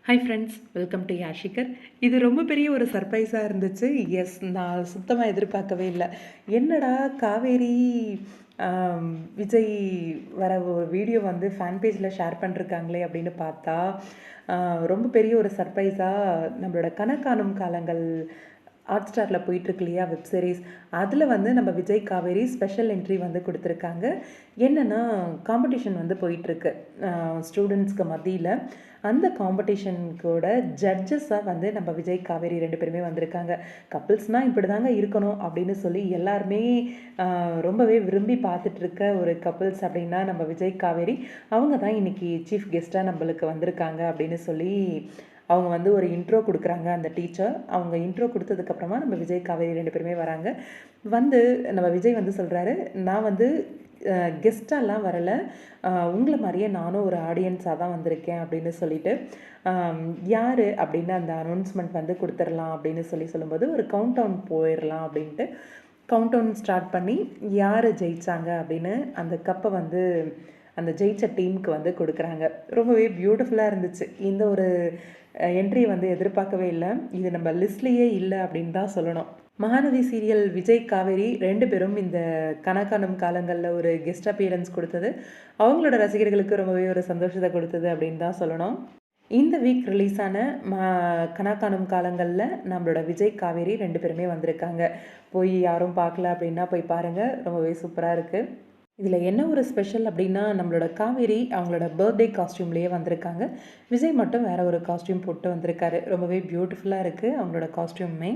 Hi friends, welcome to யாஷிகர். இது ரொம்ப பெரிய ஒரு சர்ப்ரைஸாக இருந்துச்சு. எஸ், நான் சுத்தமாக எதிர்பார்க்கவே இல்லை. என்னடா காவேரி விஜய் வர ஒரு வீடியோ வந்து ஃபேன் பேஜில் ஷேர் பண்ணிருக்காங்களே அப்படின்னு பார்த்தா ரொம்ப பெரிய ஒரு சர்ப்ரைஸாக நம்மளோட கனகாணும் காலங்கள் ஹாட் ஸ்டாரில் போயிட்டுருக்கு இல்லையா வெப் சீரிஸ், அதில் வந்து நம்ம விஜய் காவேரி ஸ்பெஷல் என்ட்ரி வந்து கொடுத்துருக்காங்க. என்னென்னா காம்படிஷன் வந்து போயிட்டுருக்கு ஸ்டூடெண்ட்ஸ்க்கு மத்தியில். அந்த காம்படிஷனுக்கோட ஜட்ஜஸாக வந்து நம்ம விஜய் காவேரி 2 பேருமே வந்திருக்காங்க. கப்புள்ஸ்னால் இப்படி தாங்க இருக்கணும் அப்படின்னு சொல்லி எல்லாருமே ரொம்பவே விரும்பி பார்த்துட்ருக்க ஒரு கப்புள்ஸ் அப்படின்னா நம்ம விஜய் காவேரி. அவங்க தான் இன்றைக்கி சீஃப் கெஸ்ட்டாக நம்மளுக்கு வந்திருக்காங்க அப்படின்னு சொல்லி அவங்க வந்து ஒரு இன்ட்ரோ கொடுக்குறாங்க. அந்த டீச்சர் அவங்க இன்ட்ரோ கொடுத்ததுக்கப்புறமா நம்ம விஜய் காவேரி 2 பேருமே வராங்க. வந்து நம்ம விஜய் வந்து சொல்கிறாரு, நான் வந்து கெஸ்ட்டாலாம் வரலை, உங்களை மாதிரியே நானும் ஒரு ஆடியன்ஸாக தான் வந்திருக்கேன் அப்படின்னு சொல்லிட்டு யார் அப்படின்னு அந்த அனௌன்ஸ்மெண்ட் வந்து கொடுத்துடலாம் அப்படின்னு சொல்லும்போது ஒரு கவுண்ட் டவுன் போயிடலாம் அப்படின்ட்டு கவுண்ட் டவுன் ஸ்டார்ட் பண்ணி யார் ஜெயித்தாங்க அப்படின்னு அந்த கப்பை வந்து அந்த ஜெயிச்ச டீமுக்கு வந்து கொடுக்குறாங்க. ரொம்பவே பியூட்டிஃபுல்லாக இருந்துச்சு. இந்த ஒரு என்ட்ரி வந்து எதிர்பார்க்கவே இல்லை. இது நம்ம லிஸ்ட்லேயே இல்லை அப்படின்னு தான் சொல்லணும். மகாநதி சீரியல் விஜய் காவேரி 2 பேரும் இந்த கனகாணும் காலங்களில் ஒரு கெஸ்ட் அப்பியரன்ஸ் கொடுத்தது அவங்களோட ரசிகர்களுக்கு ரொம்பவே ஒரு சந்தோஷத்தை கொடுத்தது அப்படின்னு தான் சொல்லணும். இந்த வீக் ரிலீஸ் ஆன கனகாணும் காலங்களில் நம்மளோட விஜய் காவேரி 2 பேருமே வந்திருக்காங்க. போய் யாரும் பார்க்கல அப்படின்னா போய் பாருங்கள், ரொம்பவே சூப்பராக இருக்குது. இதில் என்ன ஒரு ஸ்பெஷல் அப்படின்னா நம்மளோட காவேரி அவங்களோட பர்த்டே காஸ்டியூம்லேயே வந்திருக்காங்க. விஜய் மட்டும் வேறு ஒரு காஸ்டியூம் போட்டு வந்திருக்காரு. ரொம்பவே பியூட்டிஃபுல்லாக இருக்குது அவங்களோட காஸ்டியூமே.